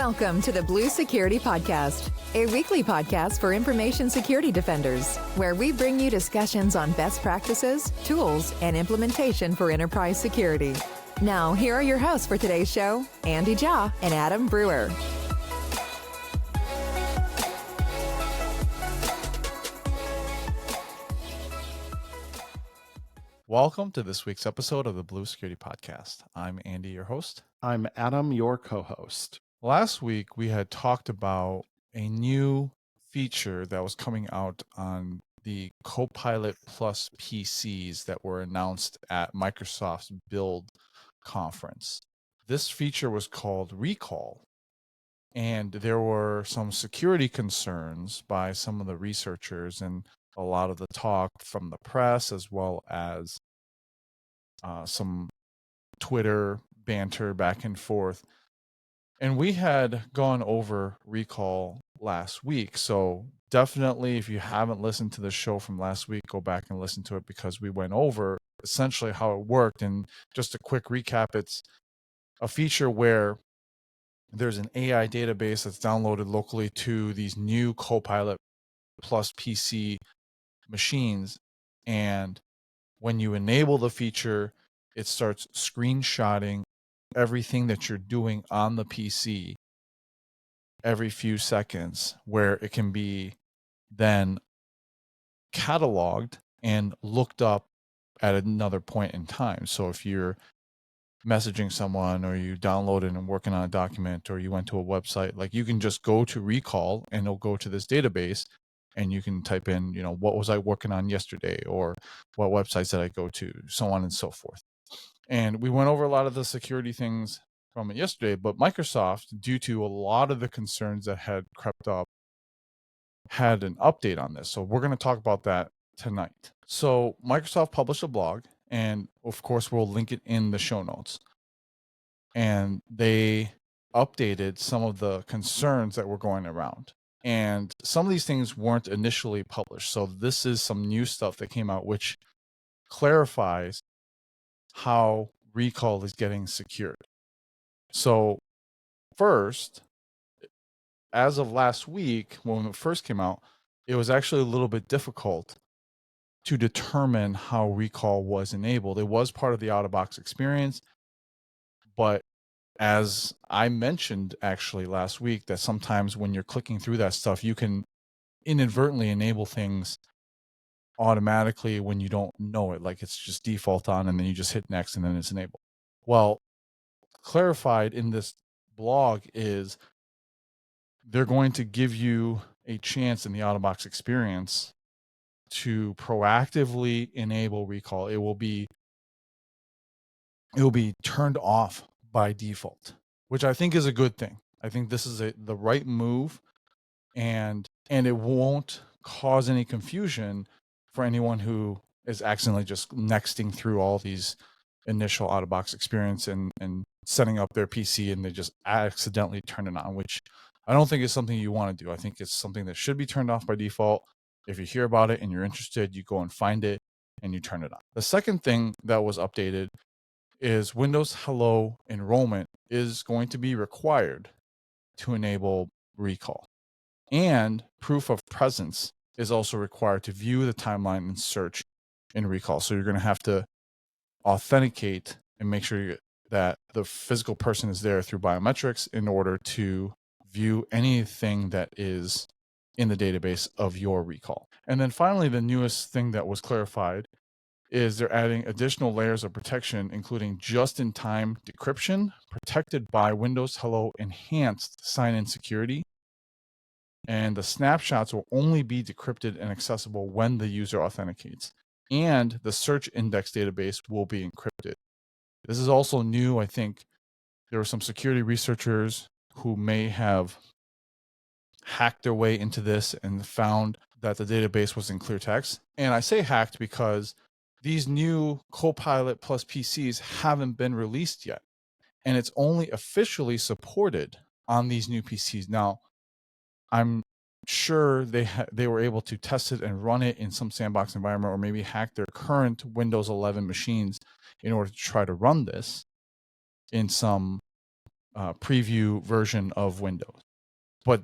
Welcome to the Blue Security Podcast, a weekly podcast for information security defenders, where we bring you discussions on best practices, tools, and implementation for enterprise security. Now, here are your hosts for today's show, Andy Jha and Adam Brewer. Welcome to this week's episode of the Blue Security Podcast. I'm Andy, your host. I'm Adam, your co-host. Last week, we had talked about a new feature that was coming out on the Copilot Plus PCs that were announced at Microsoft's Build conference. This feature was called Recall, and there were some security concerns by some of the researchers and a lot of the talk from the press, as well as some Twitter banter back and forth. And we had gone over Recall last week. So definitely, if you haven't listened to the show from last week, go back and listen to it, because we went over essentially how it worked. And just a quick recap, it's a feature where there's an AI database that's downloaded locally to these new Copilot Plus PC machines. And when you enable the feature, it starts screenshotting everything that you're doing on the PC every few seconds, where it can be then cataloged and looked up at another point in time. So if you're messaging someone, or you downloaded and working on a document, or you went to a website, like, you can just go to Recall and it'll go to this database, and you can type in, what was I working on yesterday, or what websites did I go to, so on and so forth. And we went over a lot of the security things from it yesterday, but Microsoft, due to a lot of the concerns that had crept up, had an update on this. So we're going to talk about that tonight. So Microsoft published a blog, and of course we'll link it in the show notes. And they updated some of the concerns that were going around. And some of these things weren't initially published. So this is some new stuff that came out, which clarifies how Recall is getting secured. So first, as of last week, when it first came out, it was actually a little bit difficult to determine how Recall was enabled. It was part of the out-of-box experience, but as I mentioned actually last week, that sometimes when you're clicking through that stuff, you can inadvertently enable things automatically when you don't know it, like it's just default on, and then you just hit next and then it's enabled. Well, clarified in this blog is they're going to give you a chance in the out-of-box experience to proactively enable Recall. It will be turned off by default, which I think is a good thing. I think this is the right move, and it won't cause any confusion for anyone who is accidentally just nexting through all these initial out-of-box experience and setting up their PC, and they just accidentally turn it on, which I don't think is something you want to do. I think it's something that should be turned off by default. If you hear about it and you're interested, you go and find it and you turn it on. The second thing that was updated is Windows Hello enrollment is going to be required to enable Recall. And proof of presence is also required to view the timeline and search in Recall. So you're going to have to authenticate and make sure that the physical person is there through biometrics in order to view anything that is in the database of your Recall. And then finally, the newest thing that was clarified is they're adding additional layers of protection, including just-in-time decryption protected by Windows Hello Enhanced Sign-In Security. And the snapshots will only be decrypted and accessible when the user authenticates. And the search index database will be encrypted. This is also new. I think there were some security researchers who may have hacked their way into this and found that the database was in clear text. And I say hacked because these new Copilot Plus PCs haven't been released yet, and it's only officially supported on these new PCs. Now, I'm sure they were able to test it and run it in some sandbox environment, or maybe hack their current Windows 11 machines in order to try to run this in some preview version of Windows. But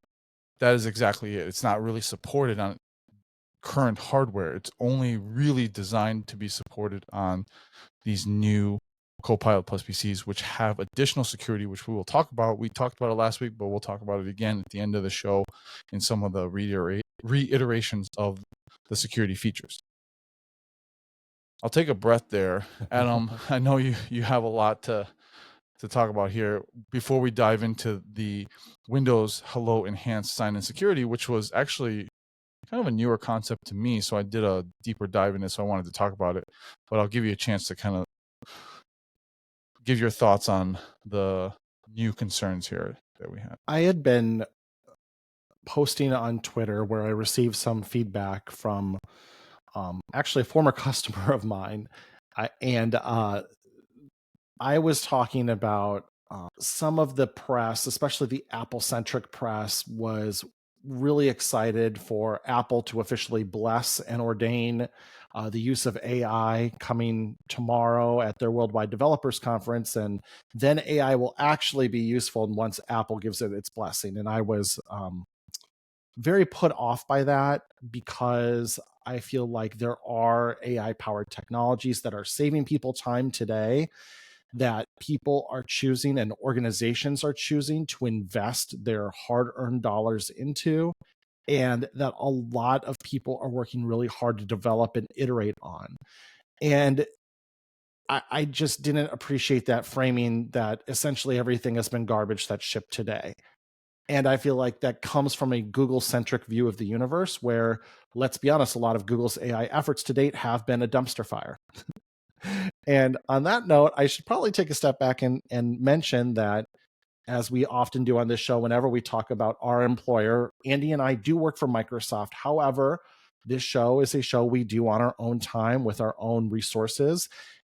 that is exactly it. It's not really supported on current hardware. It's only really designed to be supported on these new Copilot Plus PCs, which have additional security, which we will talk about. We talked about it last week, but we'll talk about it again at the end of the show in some of the reiterations of the security features. I'll take a breath there. Adam, I know you have a lot to talk about here before we dive into the Windows Hello Enhanced Sign-In Security, which was actually kind of a newer concept to me. So I did a deeper dive in it, so I wanted to talk about it. But I'll give you a chance to kind of give your thoughts on the new concerns here that we have. I had been posting on Twitter where I received some feedback from actually a former customer of mine. I was talking about some of the press, especially the Apple-centric press, was really excited for Apple to officially bless and ordain the use of AI coming tomorrow at their Worldwide Developers Conference. And then AI will actually be useful once Apple gives it its blessing. And I was very put off by that because I feel like there are AI-powered technologies that are saving people time today that people are choosing and organizations are choosing to invest their hard-earned dollars into, and that a lot of people are working really hard to develop and iterate on. And I just didn't appreciate that framing that essentially everything has been garbage that's shipped today. And I feel like that comes from a Google-centric view of the universe where, let's be honest, a lot of Google's AI efforts to date have been a dumpster fire. And on that note, I should probably take a step back and mention that, as we often do on this show, whenever we talk about our employer, Andy and I do work for Microsoft. However, this show is a show we do on our own time with our own resources.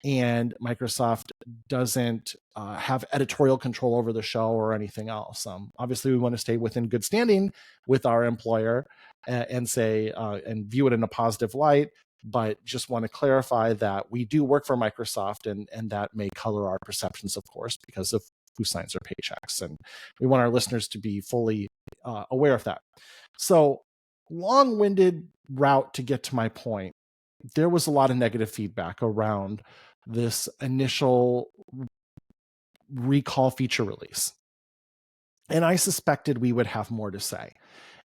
And Microsoft doesn't have editorial control over the show or anything else. Obviously, we want to stay within good standing with our employer and say and view it in a positive light. But just want to clarify that we do work for Microsoft, and that may color our perceptions, of course, because of who signs our paychecks. And we want our listeners to be fully aware of that. So, long-winded route to get to my point. There was a lot of negative feedback around this initial recall feature release. And I suspected we would have more to say.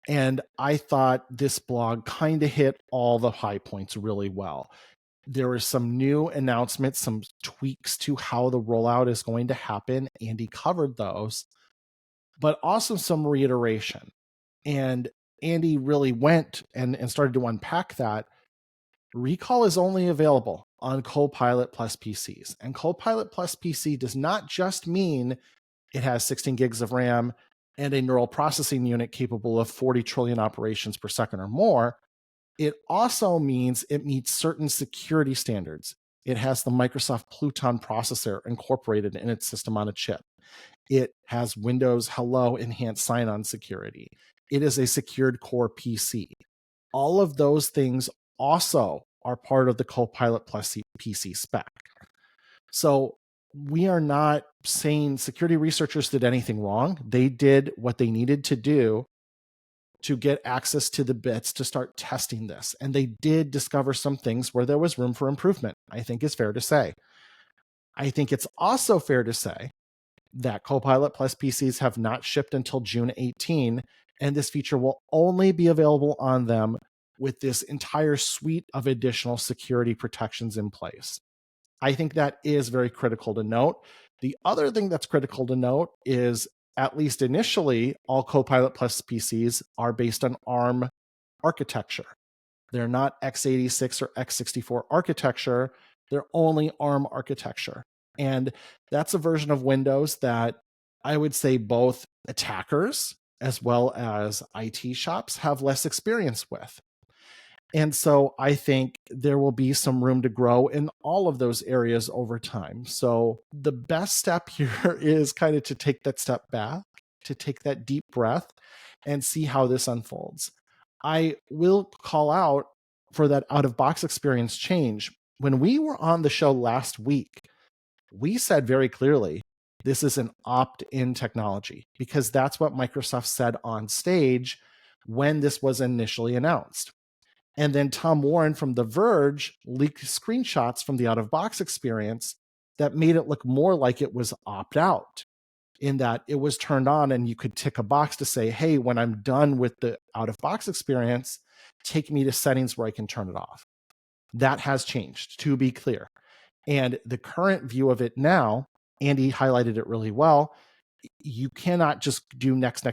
And I thought this blog kind of hit all the high points really well. There were some new announcements, some tweaks to how the rollout is going to happen. Andy covered those, but also some reiteration. And Andy really went and started to unpack that. Recall is only available on Copilot Plus PCs. And Copilot Plus PC does not just mean it has 16 gigs of RAM and a neural processing unit capable of 40 trillion operations per second or more. It also means it meets certain security standards. It has the Microsoft Pluton processor incorporated in its system on a chip. It has Windows Hello Enhanced Sign-On security. It is a secured core PC. All of those things also are part of the Copilot Plus PC spec. So we are not saying security researchers did anything wrong. They did what they needed to do to get access to the bits to start testing this. And they did discover some things where there was room for improvement, I think is fair to say. I think it's also fair to say that Copilot Plus PCs have not shipped until June 18, and this feature will only be available on them with this entire suite of additional security protections in place. I think that is very critical to note. The other thing that's critical to note is, at least initially, all Copilot Plus PCs are based on ARM architecture. They're not x86 or x64 architecture. They're only ARM architecture. And that's a version of Windows that I would say both attackers as well as IT shops have less experience with. And so I think there will be some room to grow in all of those areas over time. So the best step here is kind of to take that step back, to take that deep breath and see how this unfolds. I will call out for that out-of-box experience change. When we were on the show last week, we said very clearly, This is an opt-in technology because that's what Microsoft said on stage when this was initially announced. And then Tom Warren from The Verge leaked screenshots from the out-of-box experience that made it look more like it was opt-out, in that it was turned on and you could tick a box to say, hey, when I'm done with the out-of-box experience, take me to settings where I can turn it off. That has changed, to be clear. And the current view of it now, Andy highlighted it really well, you cannot just do next,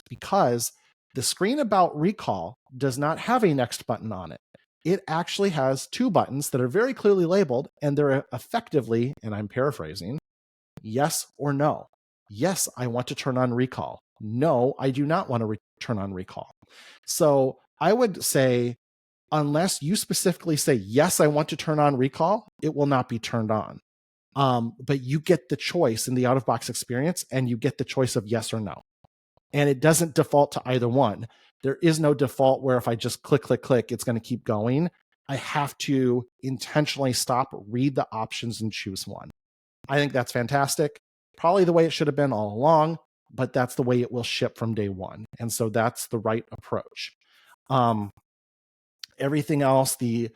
because the screen about recall does not have a next button on it. It actually has two buttons that are very clearly labeled, and they're effectively, and I'm paraphrasing, yes or no. Yes, I want to turn on recall. No, I do not want to turn on recall. So I would say, unless you specifically say, yes, I want to turn on recall, it will not be turned on. But you get the choice in the out-of-box experience, and you get the choice of yes or no. And it doesn't default to either one. There is no default where if I just click, it's going to keep going. I have to intentionally stop, read the options, and choose one. I think that's fantastic. Probably the way it should have been all along, but that's the way it will ship from day one. And so that's the right approach. Everything else, the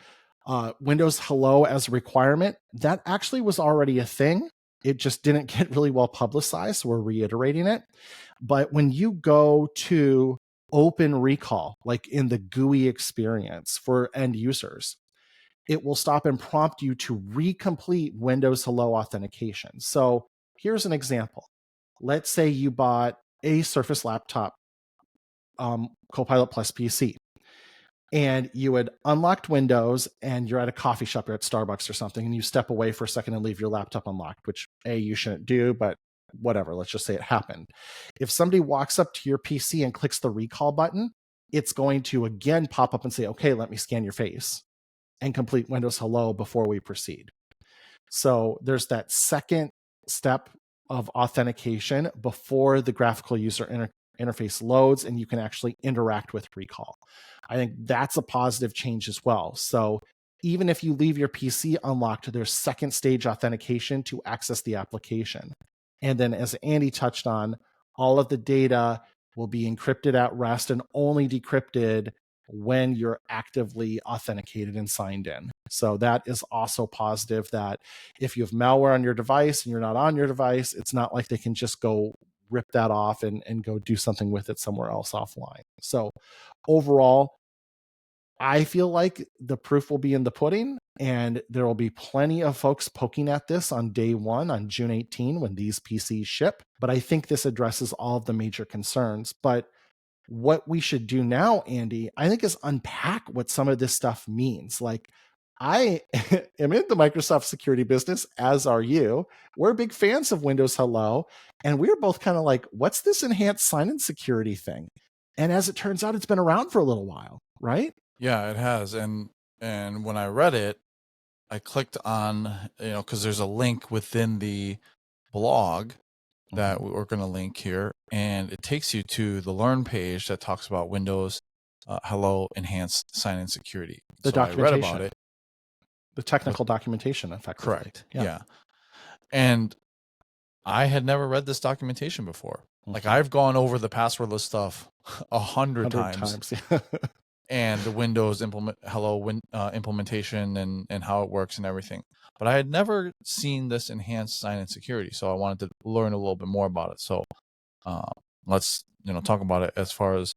Windows Hello as a requirement, that actually was already a thing. It just didn't get really well publicized, so we're reiterating it. But when you go to open recall, like in the GUI experience for end users, it will stop and prompt you to recomplete Windows Hello authentication. So here's an example. Let's say you bought a Surface Laptop Copilot Plus PC, and you had unlocked Windows and you're at a coffee shop or at Starbucks or something, and you step away for a second and leave your laptop unlocked, which you shouldn't do, but whatever, let's just say it happened. If somebody walks up to your PC and clicks the recall button, it's going to again pop up and say, okay, let me scan your face and complete Windows Hello before we proceed. So there's that second step of authentication before the graphical user interface loads and you can actually interact with recall. I think that's a positive change as well. So even if you leave your PC unlocked, there's second stage authentication to access the application. And then as Andy touched on, all of the data will be encrypted at rest and only decrypted when you're actively authenticated and signed in. So that is also positive, that if you have malware on your device and you're not on your device, it's not like they can just go rip that off and go do something with it somewhere else offline. So overall, I feel like the proof will be in the pudding, and there will be plenty of folks poking at this on day one, on June 18, when these PCs ship. But I think this addresses all of the major concerns. But what we should do now, Andy, I think, is unpack what some of this stuff means. Like, I am in the Microsoft security business, as are you. We're big fans of Windows Hello, and we're both kind of like, what's this enhanced sign-in security thing? And as it turns out, it's been around for a little while, right? Yeah, it has. And when I read it, I clicked on, because there's a link within the blog that we're going to link here, and it takes you to the Learn page that talks about Windows Hello Enhanced Sign-in Security. The documentation. I read about it. The technical documentation, effectively. Correct. Yeah. And I had never read this documentation before. Like, I've gone over the passwordless stuff 100 times. And the Windows implementation and how it works and everything. But I had never seen this enhanced sign-in security, so I wanted to learn a little bit more about it. So let's talk about it as far as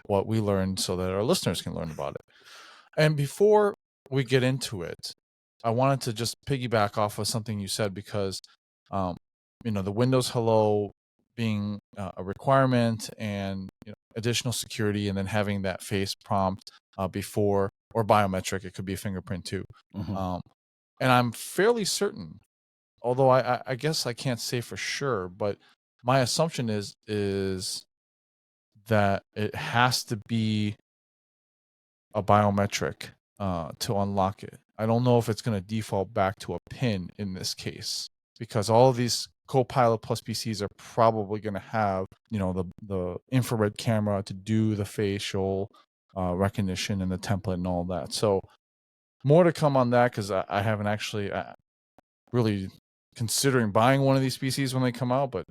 what we learned, so that our listeners can learn about it. And before we get into it, I wanted to just piggyback off of something you said, because the Windows Hello being a requirement, and additional security, and then having that face prompt before, or biometric, it could be a fingerprint too. And I'm fairly certain, although I guess I can't say for sure, but my assumption is that it has to be a biometric to unlock it. I don't know if it's going to default back to a PIN in this case, because all of these Copilot Plus PCs are probably going to have, the infrared camera to do the facial recognition and the template and all that. So more to come on that, because I haven't actually really considering buying one of these PCs when they come out, but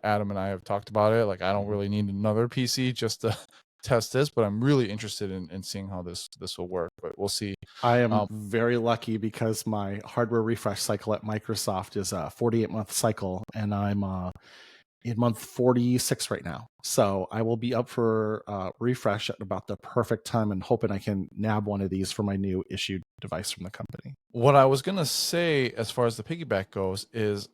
Adam and I have talked about it. Like, I don't really need another PC just to test this, but I'm really interested in seeing how this will work. But we'll see. I am very lucky because my hardware refresh cycle at Microsoft is a 48-month cycle, and I'm in month 46 right now. So I will be up for refresh at about the perfect time, and hoping I can nab one of these for my new issued device from the company. What I was going to say as far as the piggyback goes is,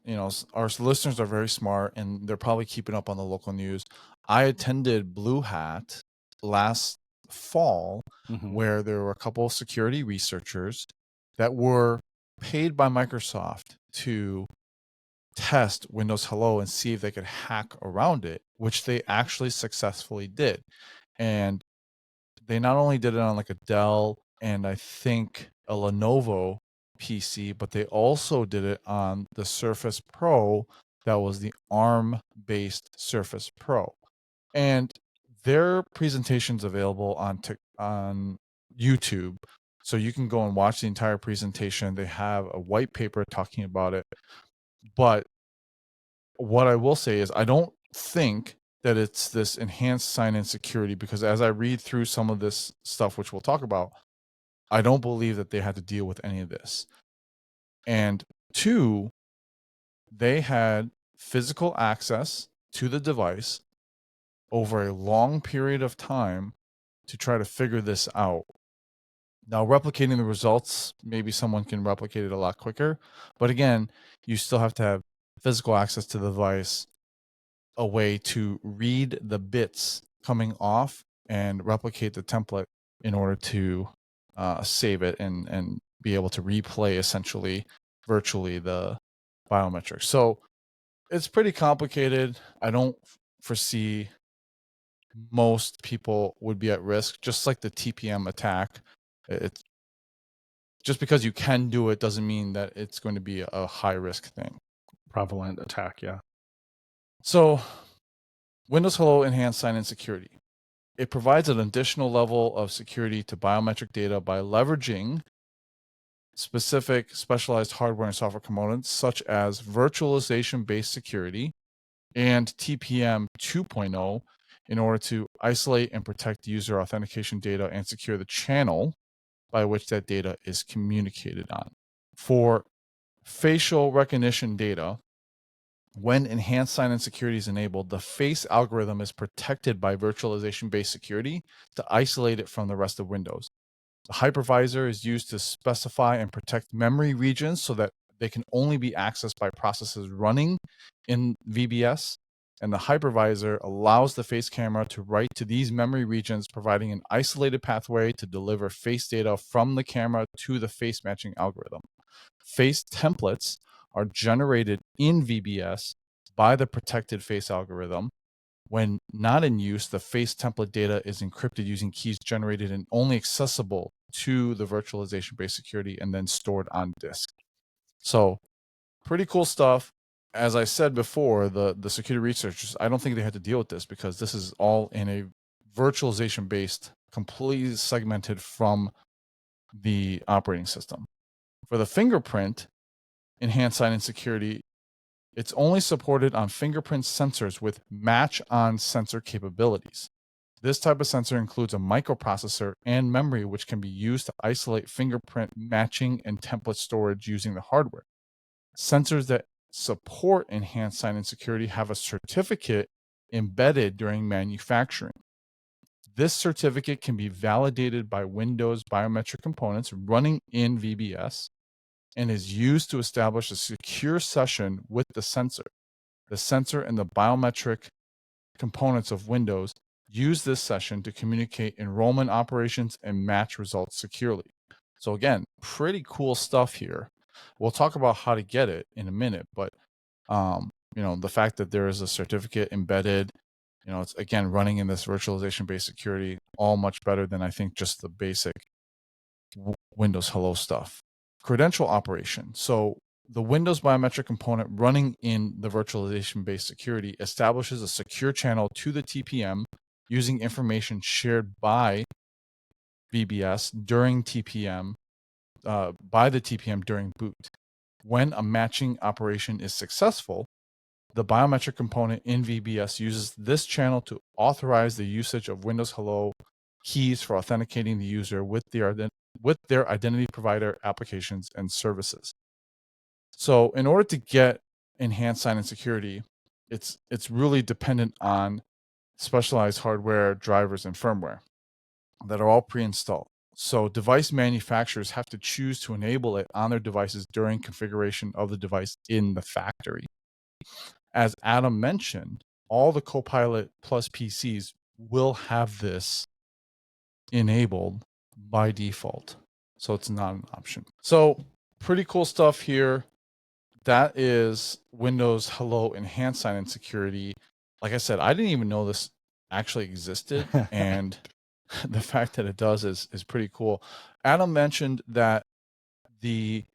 our listeners are very smart and they're probably keeping up on the local news. I attended Blue Hat last fall, where there were a couple of security researchers that were paid by Microsoft to test Windows Hello and see if they could hack around it, which they actually successfully did. And they not only did it on like a Dell and I think a Lenovo PC, but they also did it on the Surface Pro that was the ARM-based Surface Pro. And their presentation's available on YouTube. So you can go and watch the entire presentation. They have a white paper talking about it. But what I will say is I don't think that it's this enhanced sign-in security, because as I read through some of this stuff, which we'll talk about, I don't believe that they had to deal with any of this. And two, they had physical access to the device over a long period of time to try to figure this out. Now, replicating the results, maybe someone can replicate it a lot quicker. But again, you still have to have physical access to the device, a way to read the bits coming off and replicate the template in order to save it and be able to replay essentially virtually the biometrics. So it's pretty complicated. I don't foresee most people would be at risk, just like the TPM attack. It's just because you can do it doesn't mean that it's going to be a high risk thing. Prevalent attack, yeah. So Windows Hello Enhanced Sign-In Security. It provides an additional level of security to biometric data by leveraging specific specialized hardware and software components such as virtualization-based security and TPM 2.0 in order to isolate and protect user authentication data and secure the channel by which that data is communicated on. For facial recognition data, when enhanced sign-in security is enabled, the face algorithm is protected by virtualization-based security to isolate it from the rest of Windows. The hypervisor is used to specify and protect memory regions so that they can only be accessed by processes running in VBS. And the hypervisor allows the face camera to write to these memory regions, providing an isolated pathway to deliver face data from the camera to the face matching algorithm. Face templates are generated in VBS by the protected face algorithm. When not in use, the face template data is encrypted using keys generated and only accessible to the virtualization-based security and then stored on disk. So pretty cool stuff. As I said before, the security researchers, I don't think they had to deal with this because this is all in a virtualization-based, completely segmented from the operating system. For the fingerprint enhanced sign-in security, it's only supported on fingerprint sensors with match-on sensor capabilities. This type of sensor includes a microprocessor and memory, which can be used to isolate fingerprint matching and template storage using the hardware. Sensors that support enhanced sign-in security have a certificate embedded during manufacturing. This certificate can be validated by Windows biometric components running in VBS and is used to establish a secure session with the sensor. The sensor and the biometric components of Windows use this session to communicate enrollment operations and match results securely. So again, pretty cool stuff here. We'll talk about how to get it in a minute, but the fact that there is a certificate embedded, it's again running in this virtualization-based security, all much better than I think just the basic Windows Hello stuff. Credential operation. So the Windows biometric component running in the virtualization-based security establishes a secure channel to the TPM using information shared by VBS during TPM, by the TPM during boot. When a matching operation is successful, the biometric component in VBS uses this channel to authorize the usage of Windows Hello keys for authenticating the user with their identity provider applications and services. So in order to get enhanced sign-in security, it's really dependent on specialized hardware, drivers, and firmware that are all pre-installed. So device manufacturers have to choose to enable it on their devices during configuration of the device in the factory. As Adam mentioned, all the Copilot Plus PCs will have this enabled by default. So it's not an option. So pretty cool stuff here. That is Windows Hello Enhanced Sign-In Security. Like I said, I didn't even know this actually existed. And the fact that it does is pretty cool. Adam mentioned that the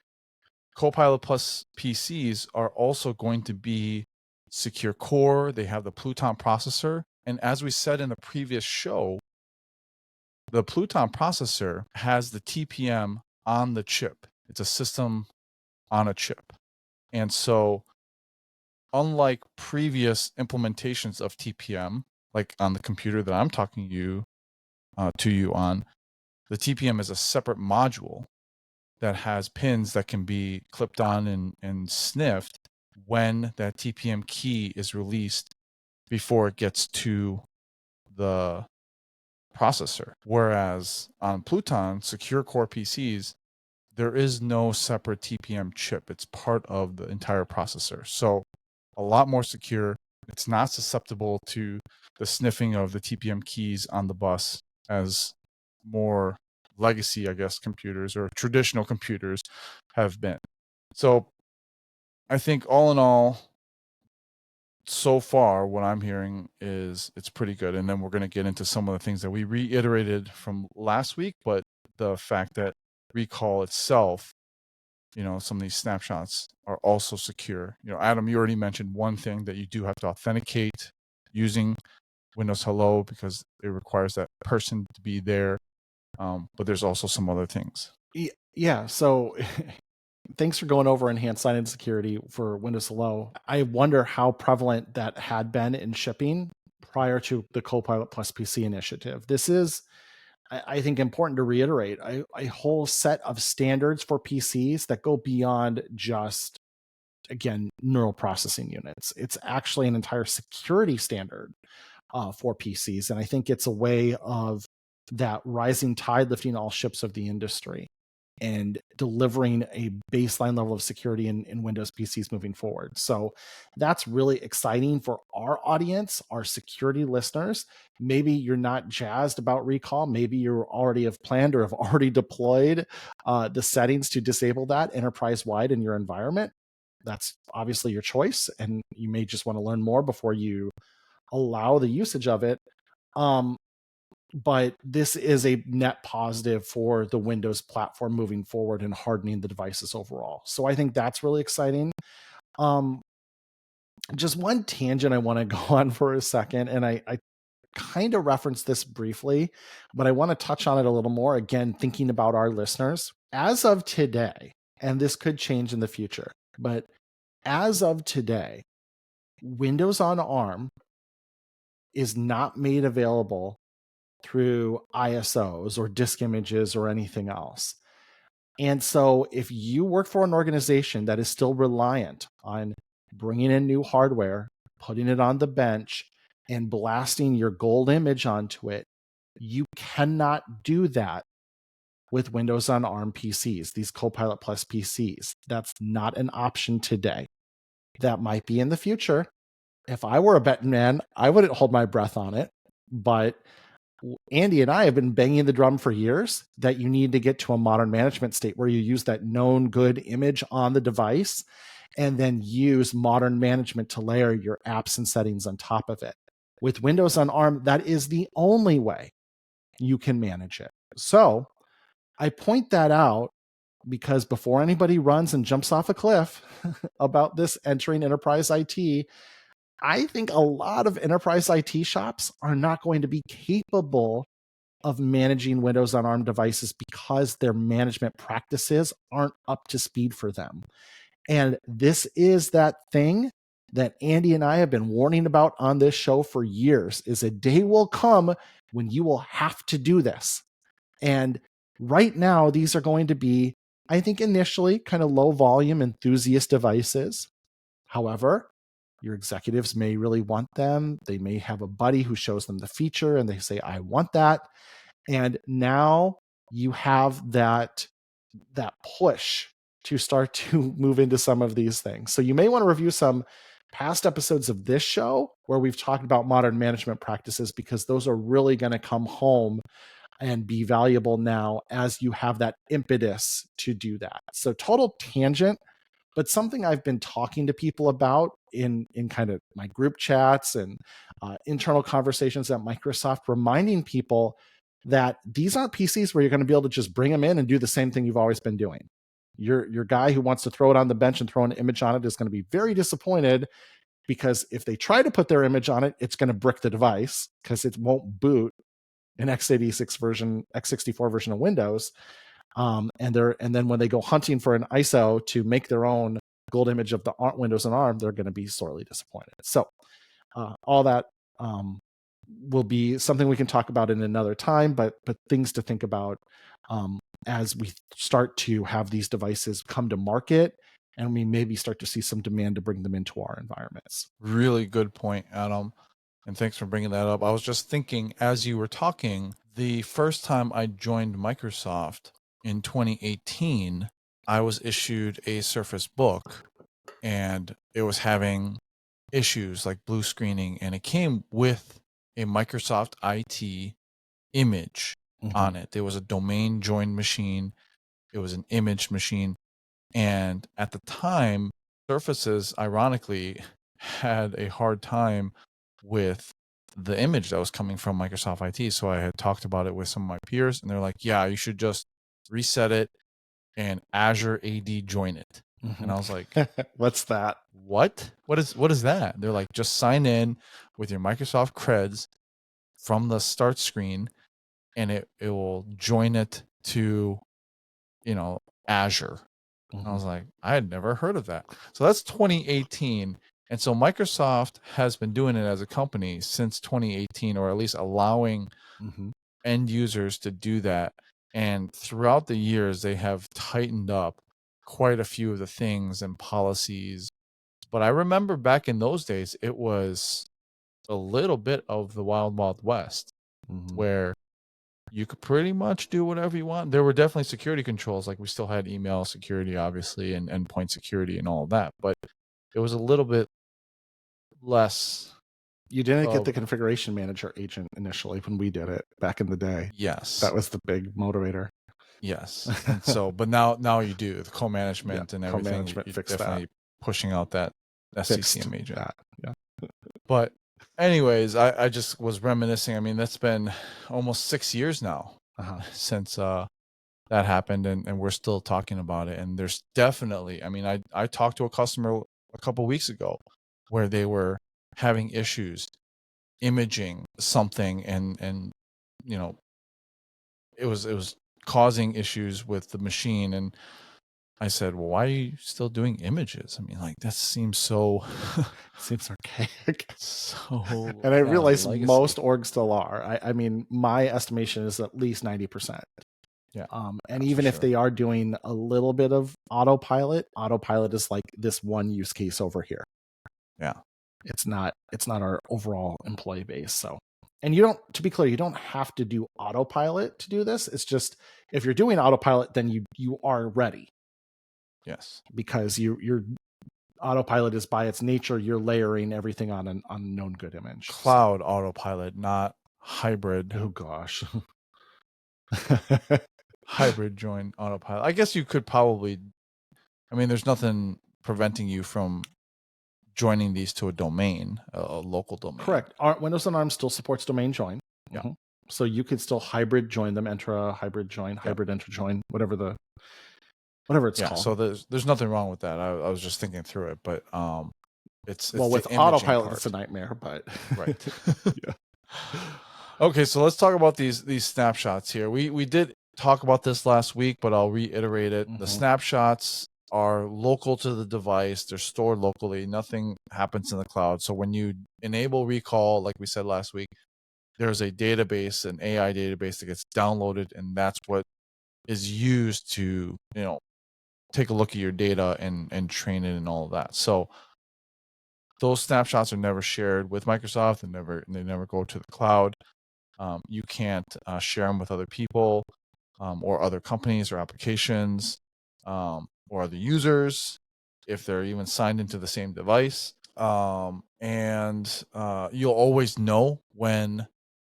Copilot Plus PCs are also going to be secure core. They have the Pluton processor. And as we said in the previous show, the Pluton processor has the TPM on the chip. It's a system on a chip. And so unlike previous implementations of TPM, like on the computer that I'm talking to you on, the TPM is a separate module that has pins that can be clipped on and sniffed when that TPM key is released before it gets to the processor. Whereas on Pluton secure core PCs, there is no separate TPM chip. It's part of the entire processor. So a lot more secure. It's not susceptible to the sniffing of the TPM keys on the bus as more legacy, I guess, computers or traditional computers have been. So I think all in all, so far, what I'm hearing is it's pretty good. And then we're going to get into some of the things that we reiterated from last week, but the fact that Recall itself, some of these snapshots are also secure. Adam, you already mentioned one thing, that you do have to authenticate using Windows Hello because it requires that person to be there. But there's also some other things. Yeah. So thanks for going over enhanced sign-in security for Windows Hello. I wonder how prevalent that had been in shipping prior to the Copilot Plus PC initiative. This is, I think, important to reiterate, a whole set of standards for PCs that go beyond just, again, neural processing units. It's actually an entire security standard for PCs. And I think it's a way of that rising tide lifting all ships of the industry and delivering a baseline level of security in Windows PCs moving forward. So that's really exciting for our audience, our security listeners. Maybe you're not jazzed about Recall. Maybe you already have planned or have already deployed the settings to disable that enterprise-wide in your environment. That's obviously your choice, and you may just want to learn more before you allow the usage of it. But this is a net positive for the Windows platform moving forward and hardening the devices overall. So I think that's really exciting. Just one tangent I want to go on for a second, and I kind of referenced this briefly, but I want to touch on it a little more, again, thinking about our listeners. As of today, and this could change in the future, but as of today, Windows on ARM is not made available through ISOs or disk images or anything else. And so if you work for an organization that is still reliant on bringing in new hardware, putting it on the bench, and blasting your gold image onto it, you cannot do that with Windows on ARM PCs, these Copilot Plus PCs. That's not an option today. That might be in the future. If I were a betting man, I wouldn't hold my breath on it. But Andy and I have been banging the drum for years that you need to get to a modern management state where you use that known good image on the device and then use modern management to layer your apps and settings on top of it. With Windows on ARM, that is the only way you can manage it. So I point that out because before anybody runs and jumps off a cliff about this entering enterprise IT, I think a lot of enterprise IT shops are not going to be capable of managing Windows on ARM devices because their management practices aren't up to speed for them. And this is that thing that Andy and I have been warning about on this show for years, is a day will come when you will have to do this. And right now, these are going to be, I think, initially kind of low volume enthusiast devices. However, your executives may really want them. They may have a buddy who shows them the feature and they say, I want that. And now you have that push to start to move into some of these things. So you may want to review some past episodes of this show where we've talked about modern management practices, because those are really going to come home and be valuable now as you have that impetus to do that. So total tangent, but something I've been talking to people about in kind of my group chats and internal conversations at Microsoft, reminding people that these aren't PCs where you're going to be able to just bring them in and do the same thing you've always been doing. Your guy who wants to throw it on the bench and throw an image on it is going to be very disappointed, because if they try to put their image on it, it's going to brick the device because it won't boot an x86 version, x64 version of Windows. And then when they go hunting for an ISO to make their own gold image of the Windows and ARM, they're going to be sorely disappointed. So all that will be something we can talk about in another time, but things to think about as we start to have these devices come to market, and we maybe start to see some demand to bring them into our environments. Really good point, Adam. And thanks for bringing that up. I was just thinking as you were talking, the first time I joined Microsoft in 2018, I was issued a Surface Book, and it was having issues like blue screening, and it came with a Microsoft IT image on it. There was a domain joined machine. It was an image machine. And at the time, Surfaces, ironically, had a hard time with the image that was coming from Microsoft IT. So I had talked about it with some of my peers, and they're like, yeah, you should just reset it and Azure AD join it. And I was like, what's that? What is that? They're like, just sign in with your Microsoft creds from the start screen, and it will join it to, Azure. And I was like, I had never heard of that. So that's 2018. And so Microsoft has been doing it as a company since 2018, or at least allowing end users to do that. And throughout the years, they have tightened up quite a few of the things and policies. But I remember back in those days, it was a little bit of the wild, wild west, where you could pretty much do whatever you want. There were definitely security controls, like we still had email security, obviously, and endpoint security and all of that. But it was a little bit less. You didn't get the configuration manager agent initially when we did it back in the day. Yes. That was the big motivator. Yes. And so, but now you do the co-management and everything. Co-management fixed definitely that. Pushing out that SCCM agent. That. Yeah. But anyways, I just was reminiscing. I mean, that's been almost 6 years now since that happened, and we're still talking about it. And there's definitely, I mean, I talked to a customer a couple of weeks ago where they were having issues imaging something, and it was causing issues with the machine. And I said, well, why are you still doing images? I mean, like, that seems so seems archaic. So, and I realize most orgs still are. I mean, my estimation is at least 90%. Yeah. And even if they are doing a little bit of autopilot is like this one use case over here. Yeah. It's not our overall employee base. So, and you don't, to be clear, you don't have to do autopilot to do this. It's just, if you're doing autopilot, then you are ready. Yes. Because your autopilot is, by its nature, you're layering everything on an unknown good image. Cloud autopilot, not hybrid. Oh gosh. Hybrid join autopilot. I guess you could probably, I mean, there's nothing preventing you from joining these to a domain, a local domain. Correct. Windows and ARM still supports domain join. Yeah. So you could still hybrid join them, enter a hybrid join, hybrid enter join, whatever it's called. So there's nothing wrong with that. I was just thinking through it, but it's with autopilot it's a nightmare, but right. Yeah. Okay, so let's talk about these snapshots here. We did talk about this last week, but I'll reiterate it. The snapshots are local to the device. They're stored locally. Nothing happens in the cloud. So when you enable recall, like we said last week, there's a database, an AI database that gets downloaded, and that's what is used to, take a look at your data and train it and all of that. So those snapshots are never shared with Microsoft, and they never go to the cloud. You can't share them with other people or other companies or applications or other users if they're even signed into the same device. And you'll always know when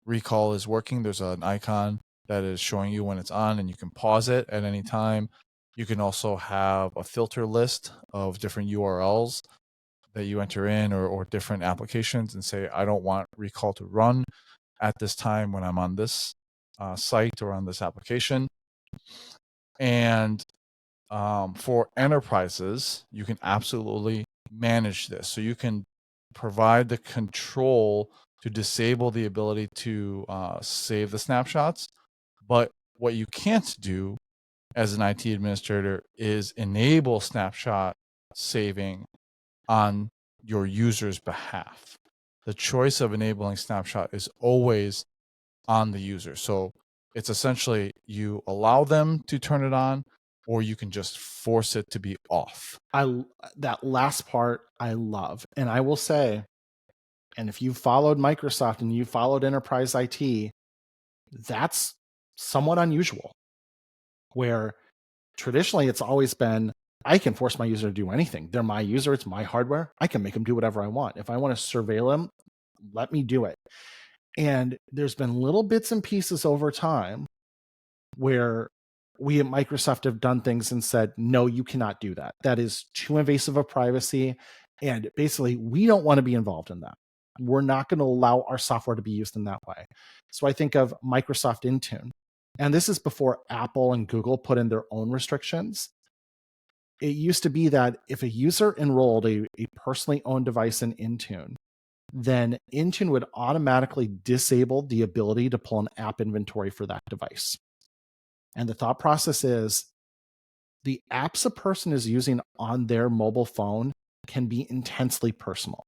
recall is working. There's an icon that is showing you when it's on, and you can pause it at any time. You can also have a filter list of different URLs that you enter in, or different applications, and say, I don't want recall to run at this time when I'm on this site or on this application. And for enterprises, you can absolutely manage this. So you can provide the control to disable the ability to save the snapshots. But what you can't do as an IT administrator is enable snapshot saving on your user's behalf. The choice of enabling snapshot is always on the user. So it's essentially you allow them to turn it on, or you can just force it to be off. That last part I love. And I will say, and if you followed Microsoft and you followed enterprise IT, that's somewhat unusual, where traditionally it's always been, I can force my user to do anything. They're my user. It's my hardware. I can make them do whatever I want. If I want to surveil them, let me do it. And there's been little bits and pieces over time where we at Microsoft have done things and said, no, you cannot do that. That is too invasive of privacy. And basically, we don't want to be involved in that. We're not going to allow our software to be used in that way. So I think of Microsoft Intune. And this is before Apple and Google put in their own restrictions. It used to be that if a user enrolled a personally owned device in Intune, then Intune would automatically disable the ability to pull an app inventory for that device. And the thought process is the apps a person is using on their mobile phone can be intensely personal,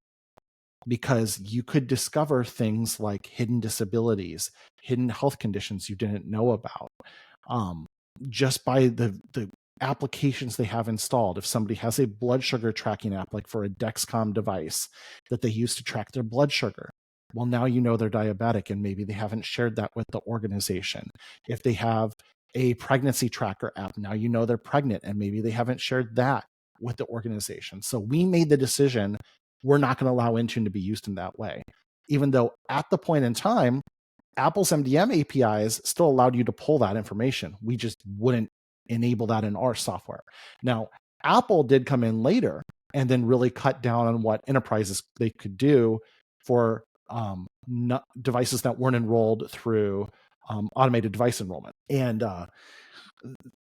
because you could discover things like hidden disabilities, hidden health conditions you didn't know about, just by the applications they have installed. If somebody has a blood sugar tracking app, like for a Dexcom device that they use to track their blood sugar, well, now you know they're diabetic and maybe they haven't shared that with the organization. If they have a pregnancy tracker app, now you know they're pregnant and maybe they haven't shared that with the organization. So we made the decision, we're not going to allow Intune to be used in that way, even though at the point in time, Apple's MDM APIs still allowed you to pull that information. We just wouldn't enable that in our software. Now, Apple did come in later and then really cut down on what enterprises they could do for devices that weren't enrolled through automated device enrollment. And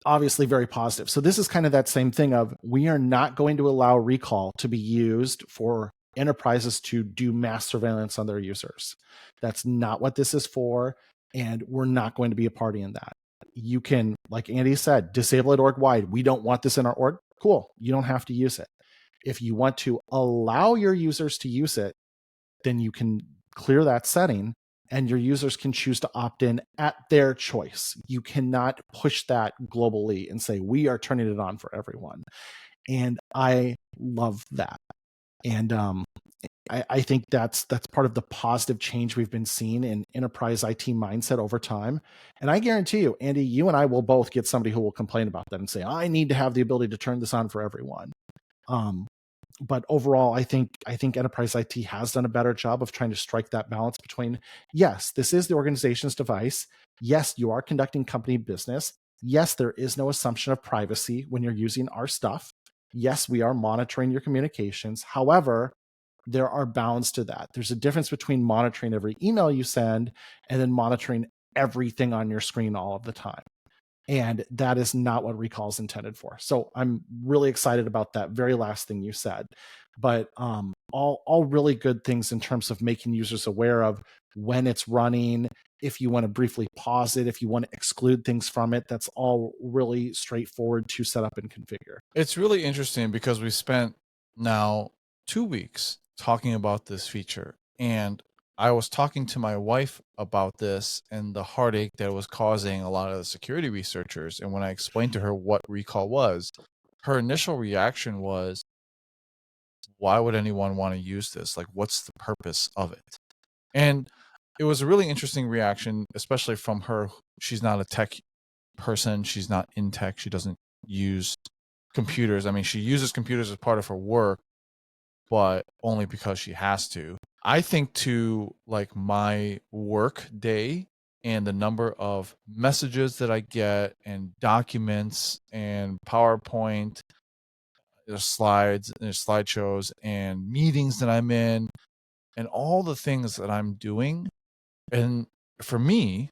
obviously very positive. So this is kind of that same thing of, we are not going to allow recall to be used for enterprises to do mass surveillance on their users. That's not what this is for. And we're not going to be a party in that. You can, like Andy said, disable it org-wide. We don't want this in our org. Cool. You don't have to use it. If you want to allow your users to use it, then you can clear that setting and your users can choose to opt in at their choice. You cannot push that globally and say, we are turning it on for everyone. And I love that. And I think that's part of the positive change we've been seeing in enterprise IT mindset over time. And I guarantee you, Andy, you and I will both get somebody who will complain about that and say, I need to have the ability to turn this on for everyone. But overall, I think enterprise IT has done a better job of trying to strike that balance between, yes, this is the organization's device. Yes, you are conducting company business. Yes, there is no assumption of privacy when you're using our stuff. Yes, we are monitoring your communications. However, there are bounds to that. There's a difference between monitoring every email you send and then monitoring everything on your screen all of the time. And that is not what recall is intended for. So I'm really excited about that very last thing you said. But all really good things in terms of making users aware of when it's running if you want to briefly pause it, if you want to exclude things from it, that's all really straightforward to set up and configure. It's really interesting because we spent now 2 weeks talking about this feature, and I was talking to my wife about this and the heartache that it was causing a lot of the security researchers. And when I explained to her what recall was, her initial reaction was, why would anyone want to use this? Like, what's the purpose of it? And it was a really interesting reaction, especially from her. She's not a tech person. She's not in tech. She doesn't use computers. I mean, she uses computers as part of her work, but only because she has to. I think to like my work day and the number of messages that I get and documents and PowerPoint, there's slides, there's slideshows and meetings that I'm in and all the things that I'm doing. And for me,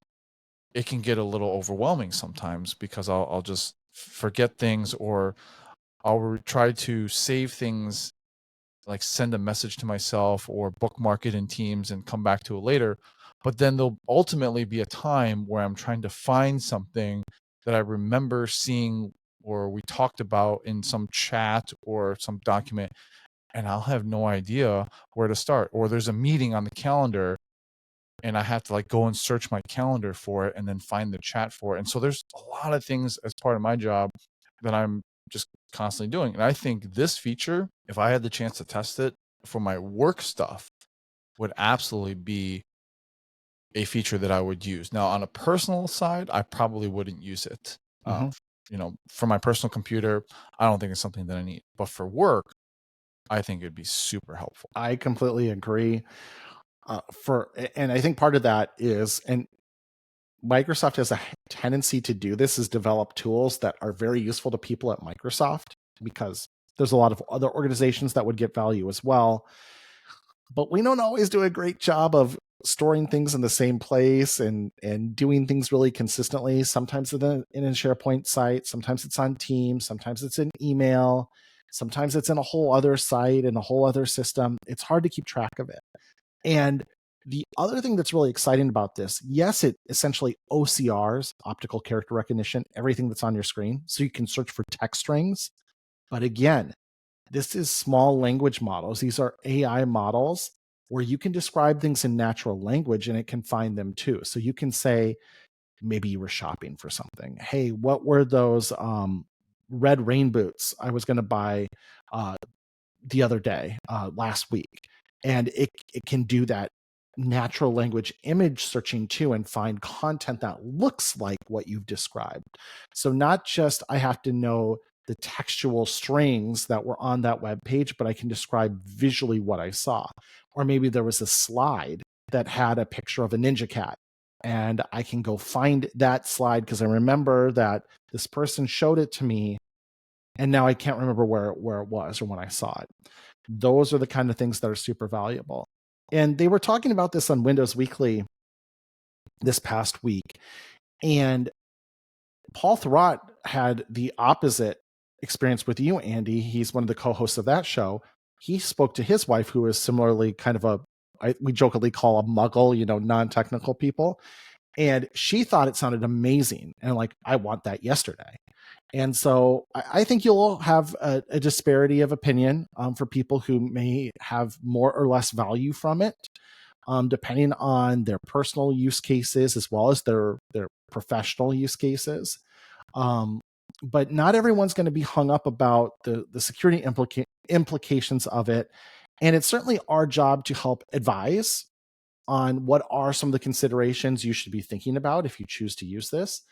it can get a little overwhelming sometimes because I'll just forget things, or I'll try to save things, like send a message to myself or bookmark it in Teams and come back to it later. But then there'll ultimately be a time where I'm trying to find something that I remember seeing or we talked about in some chat or some document, and I'll have no idea where to start. Or there's a meeting on the calendar and I have to like go and search my calendar for it and then find the chat for it. And so there's a lot of things as part of my job that I'm just constantly doing. And I think this feature, if I had the chance to test it for my work stuff, would absolutely be a feature that I would use. Now, on a personal side, I probably wouldn't use it. For my personal computer, I don't think it's something that I need. But for work, I think it'd be super helpful. I completely agree. And I think part of that is, and Microsoft has a tendency to do this, is develop tools that are very useful to people at Microsoft, because there's a lot of other organizations that would get value as well. But we don't always do a great job of storing things in the same place and doing things really consistently. Sometimes it's in a SharePoint site, sometimes it's on Teams, sometimes it's in email, sometimes it's in a whole other site and a whole other system. It's hard to keep track of it. And the other thing that's really exciting about this, yes, it essentially OCRs, optical character recognition, everything that's on your screen, so you can search for text strings. But again, this is small language models. These are AI models where you can describe things in natural language and it can find them too. So you can say, maybe you were shopping for something. Hey, what were those red rain boots I was going to buy the other day, last week? And it can do that natural language image searching too and find content that looks like what you've described. So not just I have to know the textual strings that were on that web page, but I can describe visually what I saw. Or maybe there was a slide that had a picture of a ninja cat, and I can go find that slide because I remember that this person showed it to me, and now I can't remember where it was or when I saw it. Those are the kind of things that are super valuable. And they were talking about this on Windows Weekly this past week. And Paul Thurrott had the opposite experience with you, Andy. He's one of the co-hosts of that show. He spoke to his wife, who is similarly kind of we jokingly call a muggle, non-technical people. And she thought it sounded amazing. And like, I want that yesterday. And so I think you'll have a disparity of opinion for people who may have more or less value from it, depending on their personal use cases as well as their professional use cases. But not everyone's going to be hung up about the security implications of it. And it's certainly our job to help advise on what are some of the considerations you should be thinking about if you choose to use this.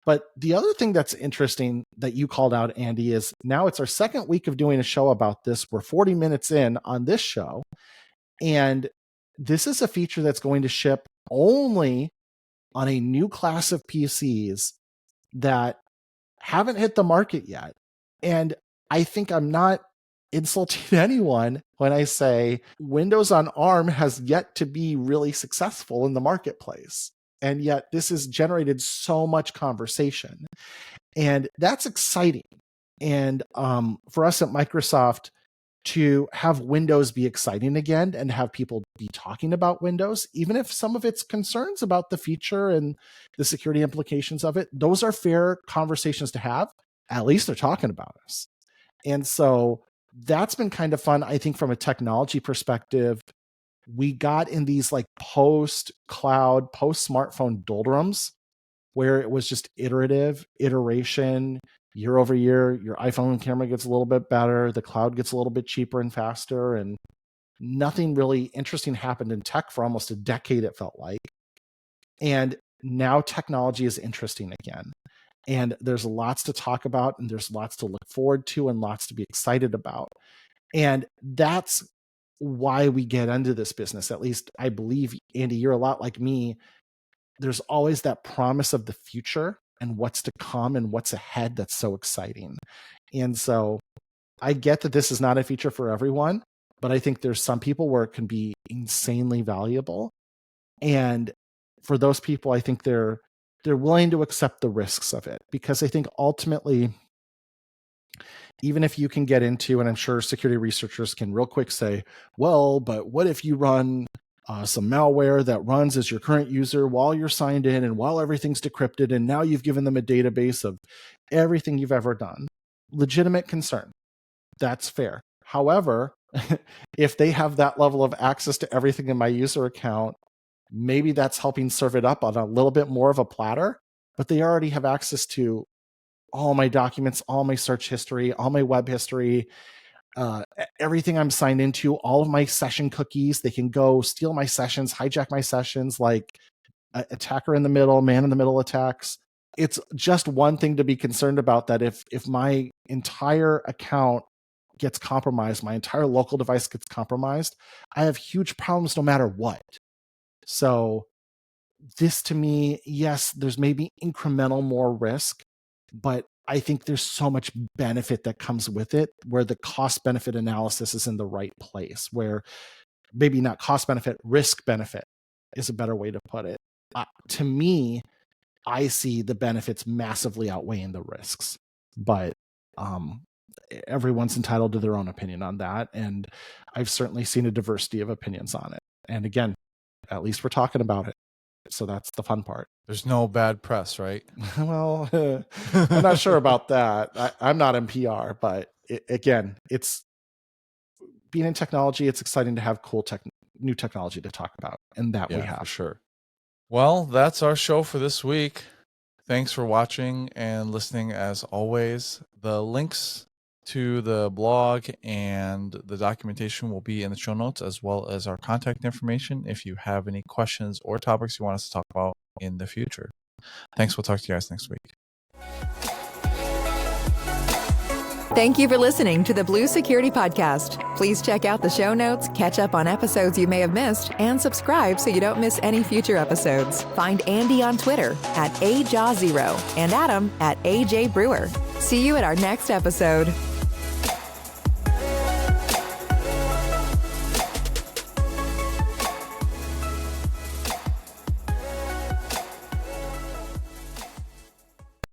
But the other thing that's interesting that you called out, Andy, is now it's our second week of doing a show about this. We're 40 minutes in on this show. And this is a feature that's going to ship only on a new class of PCs that haven't hit the market yet. And I think I'm not insulting anyone when I say Windows on ARM has yet to be really successful in the marketplace. And yet this has generated so much conversation. And that's exciting. And for us at Microsoft, to have Windows be exciting again and have people be talking about Windows, even if some of its concerns about the feature and the security implications of it, those are fair conversations to have. At least they're talking about us. And so that's been kind of fun. I think from a technology perspective, we got in these like post-cloud, post-smartphone doldrums where it was just iteration, year over year. Your iPhone camera gets a little bit better. The cloud gets a little bit cheaper and faster. And nothing really interesting happened in tech for almost a decade, it felt like. And now technology is interesting again. And there's lots to talk about, and there's lots to look forward to, and lots to be excited about. And that's why we get into this business. At least I believe, Andy, you're a lot like me. There's always that promise of the future and what's to come and what's ahead that's so exciting. And so I get that this is not a feature for everyone, but I think there's some people where it can be insanely valuable. And for those people, I think they're willing to accept the risks of it, because I think ultimately, even if you can get into, and I'm sure security researchers can real quick say, well, but what if you run some malware that runs as your current user while you're signed in and while everything's decrypted, and now you've given them a database of everything you've ever done? Legitimate concern. That's fair. However, if they have that level of access to everything in my user account, maybe that's helping serve it up on a little bit more of a platter, but they already have access to all my documents, all my search history, all my web history, everything I'm signed into, all of my session cookies. They can go steal my sessions, hijack my sessions, like attacker in the middle, man in the middle attacks. It's just one thing to be concerned about, that if my entire account gets compromised, my entire local device gets compromised, I have huge problems no matter what. So this, to me, yes, there's maybe incremental more risk, but I think there's so much benefit that comes with it, where the cost benefit analysis is in the right place, where maybe not cost benefit, risk benefit is a better way to put it. To me, I see the benefits massively outweighing the risks, but everyone's entitled to their own opinion on that. And I've certainly seen a diversity of opinions on it. And again, at least we're talking about it. So that's the fun part. There's no bad press, right? Well, I'm not sure about that. I'm not in PR, but again, it's being in technology. It's exciting to have cool new technology to talk about, and that we have. For sure. Well, that's our show for this week. Thanks for watching and listening as always. The links to the blog and the documentation will be in the show notes, as well as our contact information if you have any questions or topics you want us to talk about in the future. Thanks. We'll talk to you guys next week. Thank you for listening to the Blue Security Podcast. Please check out the show notes, catch up on episodes you may have missed, and subscribe so you don't miss any future episodes. Find Andy on Twitter @AJaw0 and Adam @AJBrewer. See you at our next episode.